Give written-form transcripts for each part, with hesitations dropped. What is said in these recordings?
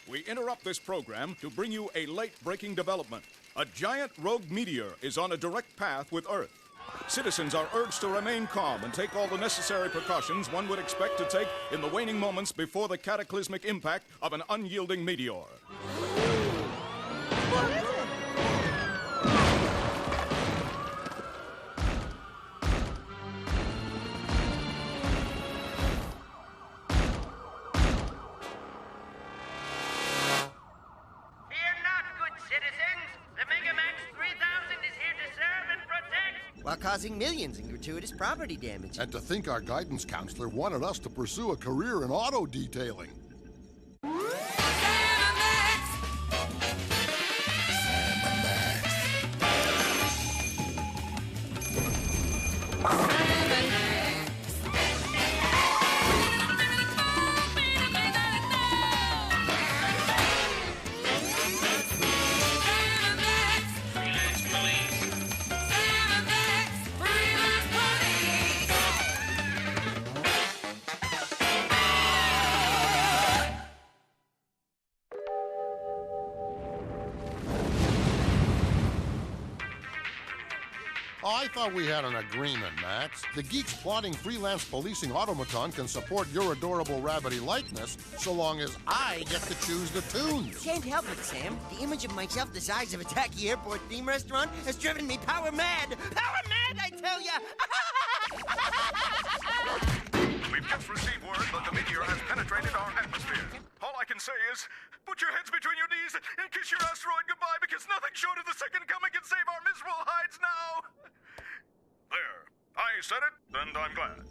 we interrupt this program to bring you a late-breaking development. A giant rogue meteor is on a direct path with Earth. Citizens are urged to remain calm and take all the necessary precautions one would expect to take in the waning moments before the cataclysmic impact of an unyielding meteor. What is it? While causing millions in gratuitous property damage. And to think our guidance counselor wanted us to pursue a career in auto detailing. I thought we had an agreement, Max. The Geeks Plotting Freelance Policing Automaton can support your adorable rabbity likeness so long as I get to choose the tunes. Can't help it, Sam. The image of myself the size of a tacky airport theme restaurant has driven me power mad. Power mad, I tell ya! We've just received word that the meteor has penetrated our atmosphere. All I can say is, put your heads between your knees and kiss your asteroid goodbye, because nothing short of the second coming can save our miserable hides now. There. I said it, and I'm glad.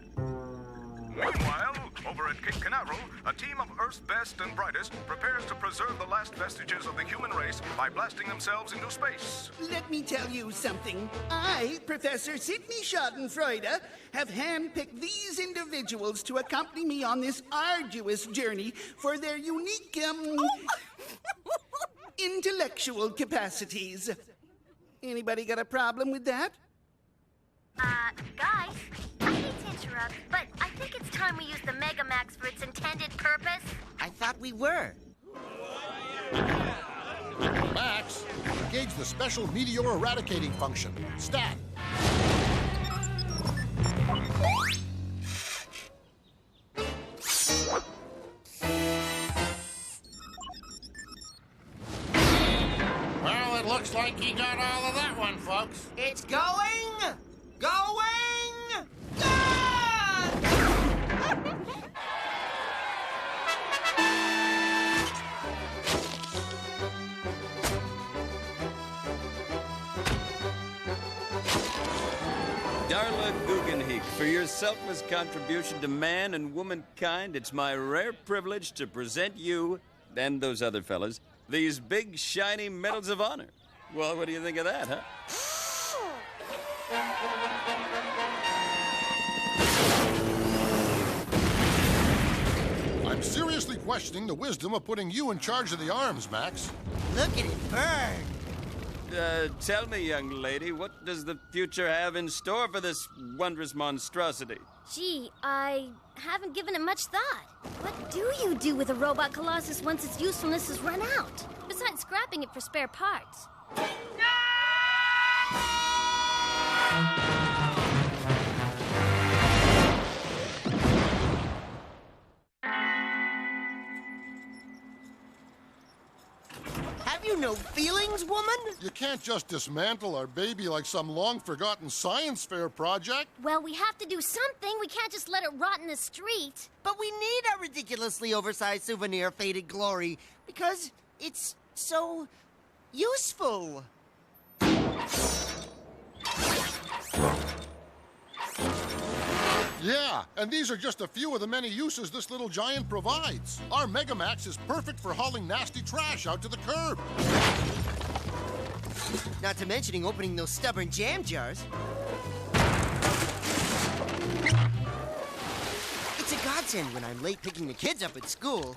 Meanwhile, over at Cape Canaveral, a team of Earth's best and brightest prepares to preserve the last vestiges of the human race by blasting themselves into space. Let me tell you something. I, Professor Sidney Schadenfreude, have handpicked these individuals to accompany me on this arduous journey for their unique, intellectual capacities. Anybody got a problem with that? Guys, I hate to interrupt, but I think it's time we use the Megamax for its intended purpose. I thought we were. Max, engage the special meteor eradicating function. Stat. Well, it looks like he got all of that one, folks. It's going! Going! Gone! Darla Guggenheim, for your selfless contribution to man and womankind, it's my rare privilege to present you, and those other fellas, these big, shiny medals of honor. Well, what do you think of that, huh? I'm seriously questioning the wisdom of putting you in charge of the arms, Max. Look at it burn! Tell me, young lady, what does the future have in store for this wondrous monstrosity? Gee, I haven't given it much thought. What do you do with a robot colossus once its usefulness is run out? Besides scrapping it for spare parts. Have you no feelings, woman? You can't just dismantle our baby like some long-forgotten science fair project. Well, we have to do something. We can't just let it rot in the street. But we need our ridiculously oversized souvenir, Faded Glory, because it's so useful. Yeah, and these are just a few of the many uses this little giant provides. Our Megamax is perfect for hauling nasty trash out to the curb. Not to mentioning opening those stubborn jam jars. It's a godsend when I'm late picking the kids up at school.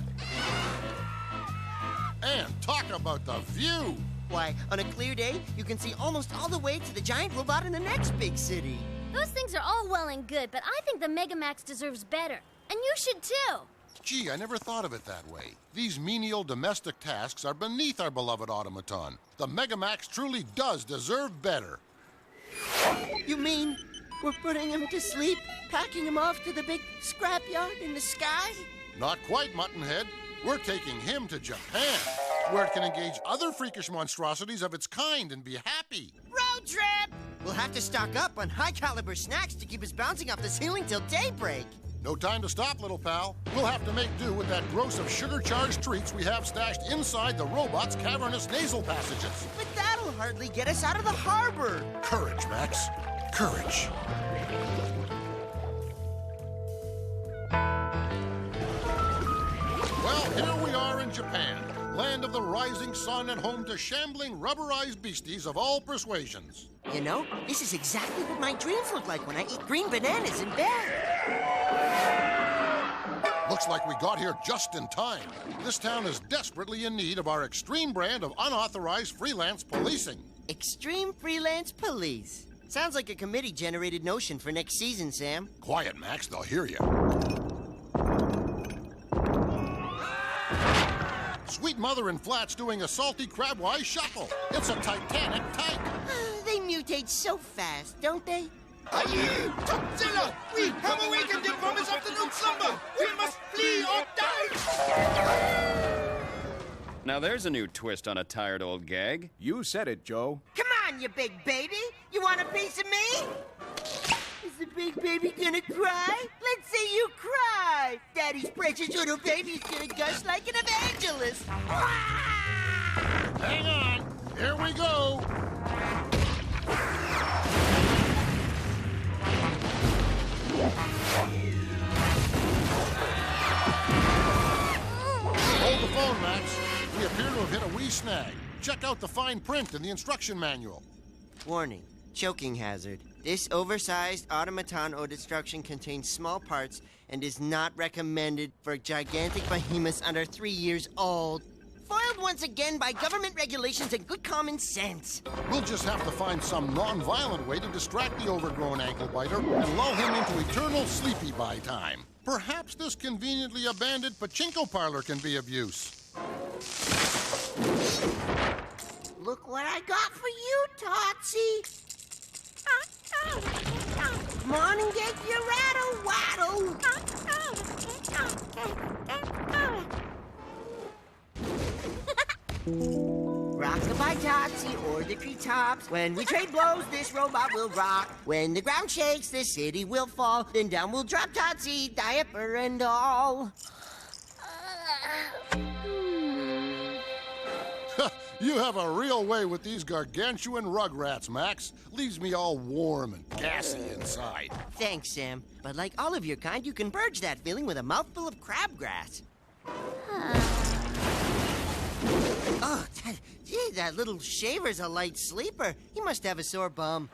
And talk about the view. Why, on a clear day, you can see almost all the way to the giant robot in the next big city. Those things are all well and good, but I think the Megamax deserves better. And you should too. Gee, I never thought of it that way. These menial domestic tasks are beneath our beloved automaton. The Megamax truly does deserve better. You mean we're putting him to sleep, packing him off to the big scrapyard in the sky? Not quite, Muttonhead. We're taking him to Japan, where it can engage other freakish monstrosities of its kind and be happy. Road trip! We'll have to stock up on high-caliber snacks to keep us bouncing off the ceiling till daybreak. No time to stop, little pal. We'll have to make do with that gross of sugar-charged treats we have stashed inside the robot's cavernous nasal passages. But that'll hardly get us out of the harbor. Courage, Max. Courage. Well, here we are in Japan, land of the rising sun and home to shambling, rubberized beasties of all persuasions. You know, this is exactly what my dreams look like when I eat green bananas in bed. Looks like we got here just in time. This town is desperately in need of our extreme brand of unauthorized freelance policing. Extreme Freelance Police. Sounds like a committee-generated notion for next season, Sam. Quiet, Max, they'll hear you. Sweet mother in flats doing a salty crabwise shuffle. It's a Titanic type. They mutate so fast, don't they? Aye, Topzilla! We have awakened him from his afternoon slumber! We must flee or die! Now there's a new twist on a tired old gag. You said it, Joe. Come on, you big baby! You want a piece of me? Is the big baby gonna cry? Let's see you cry! Daddy's precious little baby's gonna gush like an evangelist! Hang on. Here we go. Hold the phone, Max. We appear to have hit a wee snag. Check out the fine print in the instruction manual. Warning. Choking hazard. This oversized automaton destruction contains small parts and is not recommended for gigantic behemoths under 3 years old. Foiled once again by government regulations and good common sense. We'll just have to find some non-violent way to distract the overgrown ankle biter and lull him into eternal sleepy by time. Perhaps this conveniently abandoned pachinko parlor can be of use. Look what I got for you, Tootsie. Come on and get your rattle-waddle. Rock-a-bye, Tootsie, or the treetops. When we trade blows, this robot will rock. When the ground shakes, this city will fall. Then down will drop Tootsie, diaper and all. You have a real way with these gargantuan rugrats, Max. Leaves me all warm and gassy inside. Thanks, Sam. But like all of your kind, you can purge that feeling with a mouthful of crabgrass. Oh, that little shaver's a light sleeper. He must have a sore bum.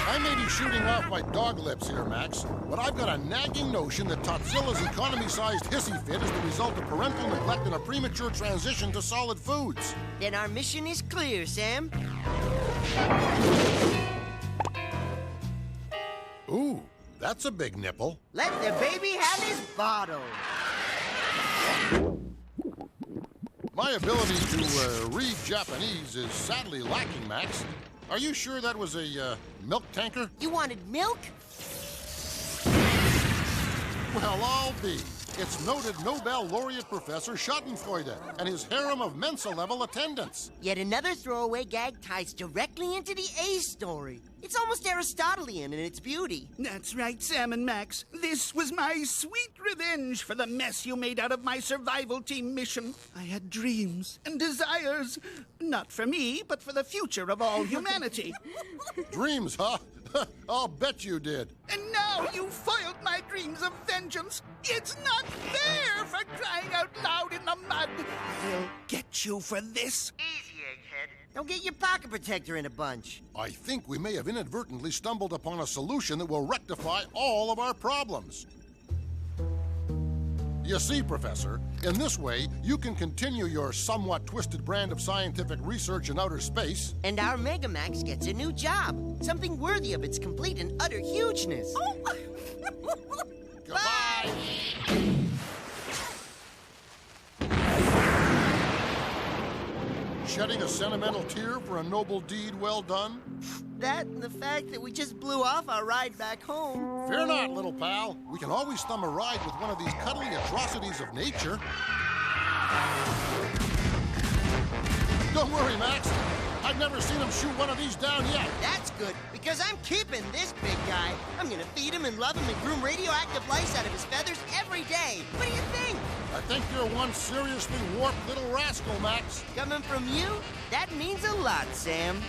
I may be shooting off my dog lips here, Max, but I've got a nagging notion that Totzilla's economy-sized hissy fit is the result of parental neglect and a premature transition to solid foods. Then our mission is clear, Sam. Ooh, that's a big nipple. Let the baby have his bottle. My ability to read Japanese is sadly lacking, Max. Are you sure that was a milk tanker? You wanted milk? Well, I'll be. It's noted Nobel laureate Professor Schadenfreude and his harem of Mensa-level attendants. Yet another throwaway gag ties directly into the A story. It's almost Aristotelian in its beauty. That's right, Sam and Max. This was my sweet revenge for the mess you made out of my survival team mission. I had dreams and desires. Not for me, but for the future of all humanity. Dreams, huh? I'll bet you did. And now you foiled my dreams of vengeance. It's not fair for crying out loud in the mud. I'll get you for this. Easy, egghead. Don't get your pocket protector in a bunch. I think we may have inadvertently stumbled upon a solution that will rectify all of our problems. You see, Professor, in this way, you can continue your somewhat twisted brand of scientific research in outer space. And our Megamax gets a new job. Something worthy of its complete and utter hugeness. Goodbye. shedding a sentimental tear for a noble deed well done? That and the fact that we just blew off our ride back home. Fear not, little pal. We can always thumb a ride with one of these cuddly atrocities of nature. Don't worry, Max. I've never seen him shoot one of these down yet. That's good, because I'm keeping this big guy. I'm gonna feed him and love him and groom radioactive lice out of his feathers every day. What do you think? I think you're one seriously warped little rascal, Max. Coming from you? That means a lot, Sam.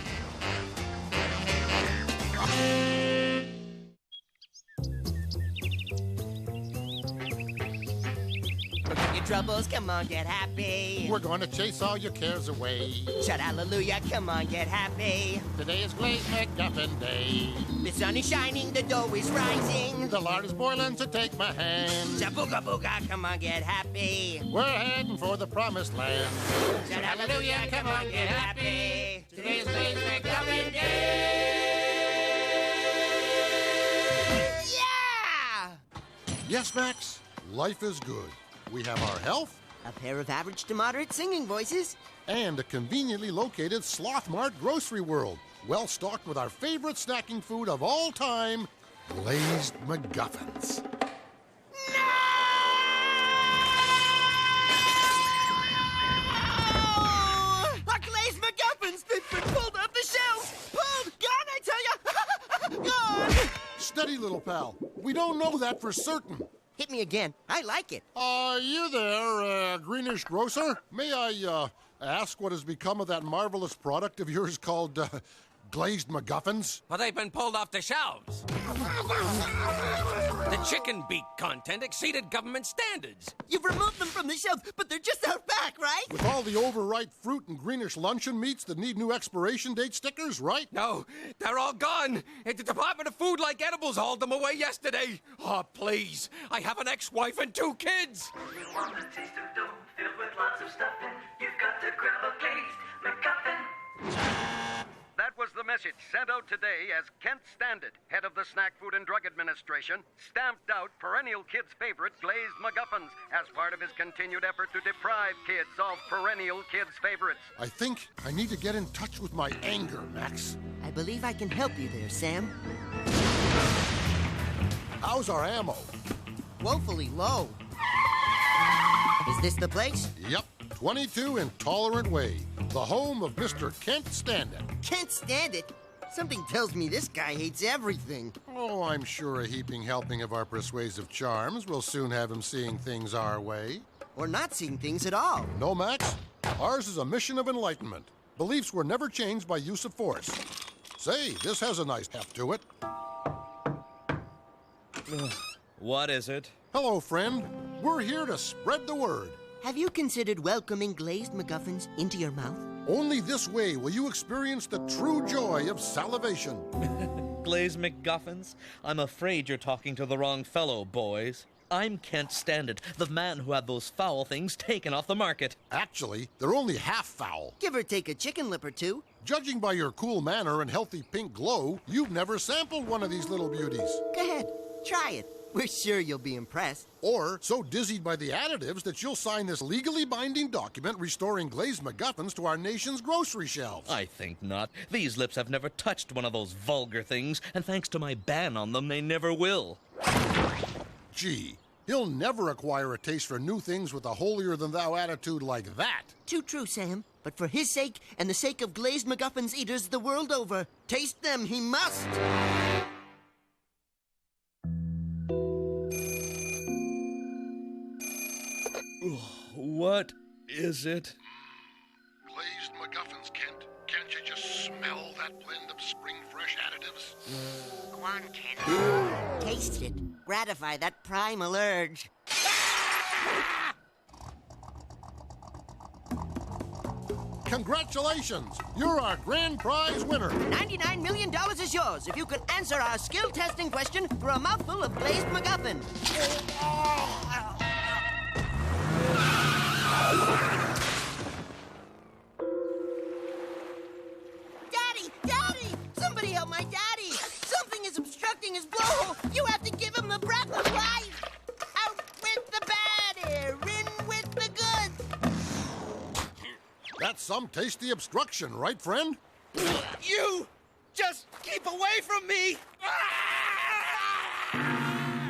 Forget your troubles, come on, get happy. We're going to chase all your cares away. Shout hallelujah, come on, get happy. Today is Glazed McGuffin Day. The sun is shining, the dough is rising. The lard is boiling, so take my hand. Shabooga booga, come on, get happy. We're heading for the promised land. Shout hallelujah, come on, get happy. Today is Glazed McGuffin Day. Yeah! Yes, Max, life is good. We have our health A pair of average to moderate singing voices. and a conveniently located Sloth Mart grocery world, well stocked with our favorite snacking food of all time, Glazed McGuffins. Our glazed MacGuffin's been pulled off the shelves! Pulled! Gone, I tell ya! Gone! Steady, little pal. We don't know that for certain. Hit me again. I like it. You there, greenish grocer? May I, ask what has become of that marvelous product of yours called, Glazed McGuffins? Well, they've been pulled off the shelves. The chicken beak content exceeded government standards. You've removed them from the shelves, but they're just out back, right? With all the overripe fruit and greenish luncheon meats that need new expiration date stickers, right? No, they're all gone. The Department of Food Like Edibles hauled them away yesterday. Oh, please. I have an ex-wife and 2 kids. You want a taste of dough filled with lots of stuffing? You've got to grab a glazed McGuffin. That was the message sent out today as Kent Standard, head of the Snack Food and Drug Administration, stamped out perennial kids' favorite Glazed McGuffins as part of his continued effort to deprive kids of perennial kids' favorites. I think I need to get in touch with my anger, Max. I believe I can help you there, Sam. How's our ammo? Woefully low. Is this the place? Yep, 22 Intolerant Way, the home of Mr. Kent Standard. Can't stand it. Something tells me this guy hates everything. Oh, I'm sure a heaping helping of our persuasive charms will soon have him seeing things our way. Or not seeing things at all. No, Max? Ours is a mission of enlightenment. Beliefs were never changed by use of force. Say, this has a nice heft to it. What is it? Hello, friend. We're here to spread the word. Have you considered welcoming glazed McGuffins into your mouth? Only this way will you experience the true joy of salivation. Glazed McGuffins? I'm afraid you're talking to the wrong fellow, boys. I'm Kent Standard, the man who had those foul things taken off the market. Actually, they're only half foul. Give or take a chicken lip or two. Judging by your cool manner and healthy pink glow, you've never sampled one of these little beauties. Go ahead, try it. We're sure you'll be impressed. Or so dizzied by the additives that you'll sign this legally binding document restoring Glazed McGuffins to our nation's grocery shelves. I think not. These lips have never touched one of those vulgar things, and thanks to my ban on them, they never will. Gee, he'll never acquire a taste for new things with a holier-than-thou attitude like that. Too true, Sam. But for his sake and the sake of glazed McGuffins eaters the world over, taste them he must. What is it? Glazed McGuffins, Kent. Can't you just smell that blend of spring-fresh additives? Go on, Kent. Taste it. Gratify that primal urge. Congratulations! You're our grand prize winner. $99 million is yours if you can answer our skill testing question for a mouthful of glazed McGuffin. Daddy! Daddy! Somebody help my daddy! Something is obstructing his blowhole! You have to give him the breath of life! Out with the bad air, in with the good! That's some tasty obstruction, right, friend? You! Just keep away from me!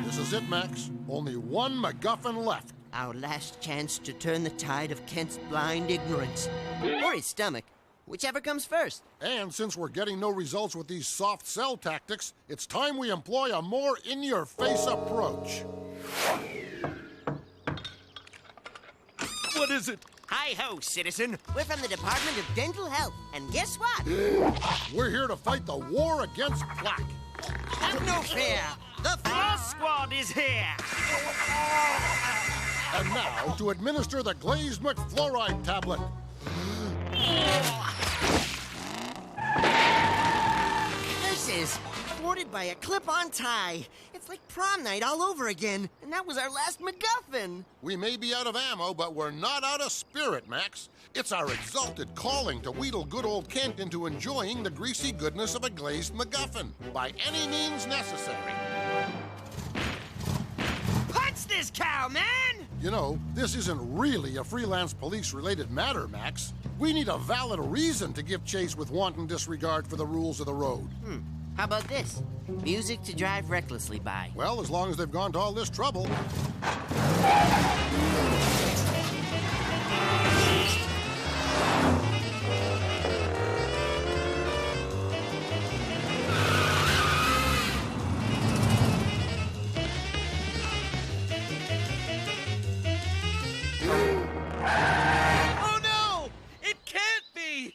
This is it, Max. Only one MacGuffin left. Our last chance to turn the tide of Kent's blind ignorance. Or his stomach. Whichever comes first. And since we're getting no results with these soft sell tactics, it's time we employ a more in-your-face approach. What is it? Hi-ho, citizen. We're from the Department of Dental Health. And guess what? We're here to fight the war against plaque. Have no fear. The Floss Squad is here. And now, to administer the glazed McFluoride tablet. This is thwarted by a clip-on tie. It's like prom night all over again. And that was our last MacGuffin. We may be out of ammo, but we're not out of spirit, Max. It's our exalted calling to wheedle good old Kent into enjoying the greasy goodness of a glazed MacGuffin, by any means necessary. Punch this cow, man! You know, this isn't really a freelance police-related matter, Max. We need a valid reason to give chase with wanton disregard for the rules of the road. How about this? Music to drive recklessly by. Well, as long as they've gone to all this trouble. Oh no! It can't be!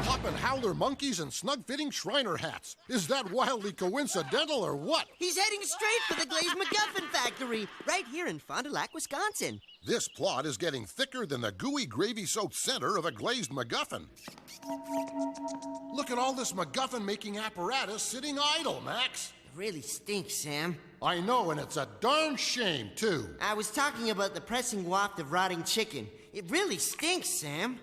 Hoppin' howler monkeys and snug-fitting Shriner hats. Is that wildly coincidental or what? He's heading straight for the Glazed MacGuffin factory, right here in Fond du Lac, Wisconsin. This plot is getting thicker than the gooey, gravy-soaked center of a glazed MacGuffin. Look at all this MacGuffin-making apparatus sitting idle, Max. It really stinks, Sam. I know, and it's a darn shame, too. I was talking about the pressing waft of rotting chicken. It really stinks, Sam.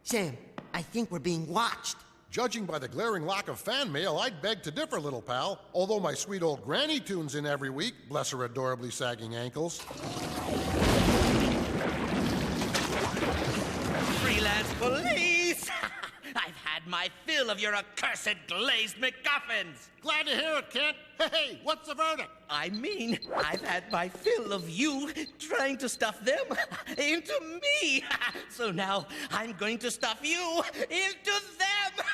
Sam, I think we're being watched. Judging by the glaring lack of fan mail, I'd beg to differ, little pal. Although my sweet old granny tunes in every week, bless her adorably sagging ankles. Freelance police! I've had my fill of your accursed glazed MacGuffins! Glad to hear it, Kent. Hey, what's the verdict? I mean, I've had my fill of you trying to stuff them into me. So now I'm going to stuff you into them.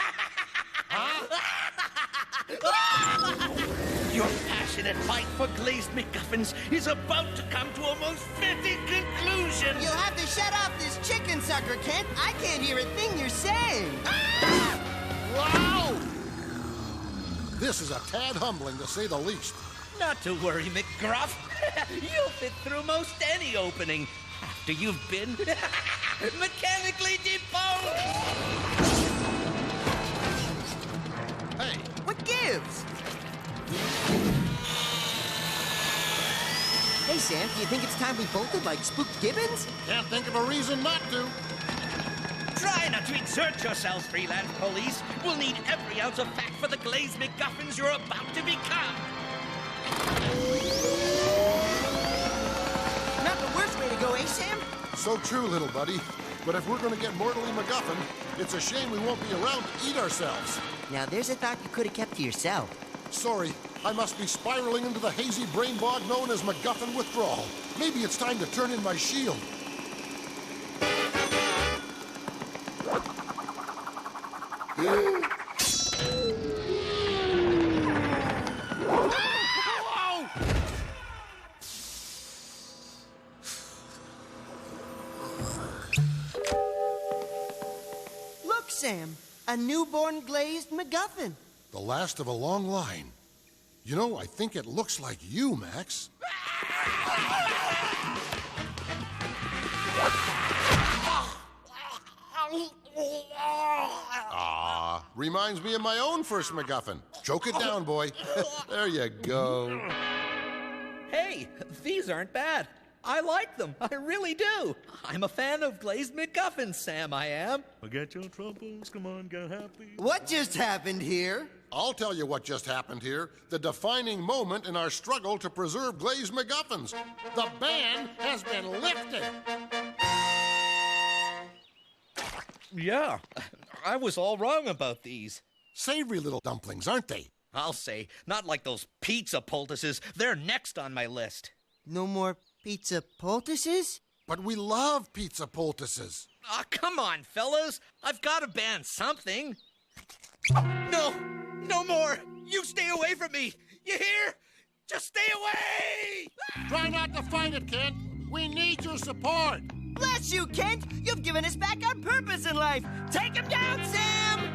Your passionate fight for glazed MacGuffins is about to come to a most fitting conclusion. You'll have to shut off this chicken sucker, Kent. I can't hear a thing you're saying. Wow! This is a tad humbling, to say the least. Not to worry, McGruff. You'll fit through most any opening after you've been mechanically deboned. Hey, What gives? Hey, Sam, do you think it's time we bolted like Spooked Gibbons? can't think of a reason not to. Try not to exert yourselves, freelance police. We'll need every ounce of fact for the glazed MacGuffins you're about to become. Not the worst way to go, eh, Sam? So true, little buddy. But if we're going to get mortally MacGuffin, it's a shame we won't be around to eat ourselves. Now, there's a thought you could have kept to yourself. Sorry, I must be spiraling into the hazy brain bog known as MacGuffin withdrawal. Maybe it's time to turn in my shield. Look, Sam, a newborn glazed MacGuffin. The last of a long line. You know, I think it looks like you, Max. Ah, reminds me of my own first MacGuffin. Choke it down, boy. There you go. Hey, these aren't bad. I like them. I really do. I'm a fan of glazed MacGuffins, Sam, I am. Forget your troubles, come on, get happy. What just happened here? I'll tell you what just happened here. The defining moment in our struggle to preserve glazed MacGuffins. The ban has been lifted. Yeah, I was all wrong about these. Savory little dumplings, aren't they? I'll say, not like those pizza poultices. They're next on my list. No more pizza poultices? But we love pizza poultices. Ah, come on, fellas. I've got to ban something. No, no more. You stay away from me. You hear? Just stay away! Try not to fight it, Kent. We need your support. Bless you, Kent. You've given us back our purpose in life. Take him down, Sam!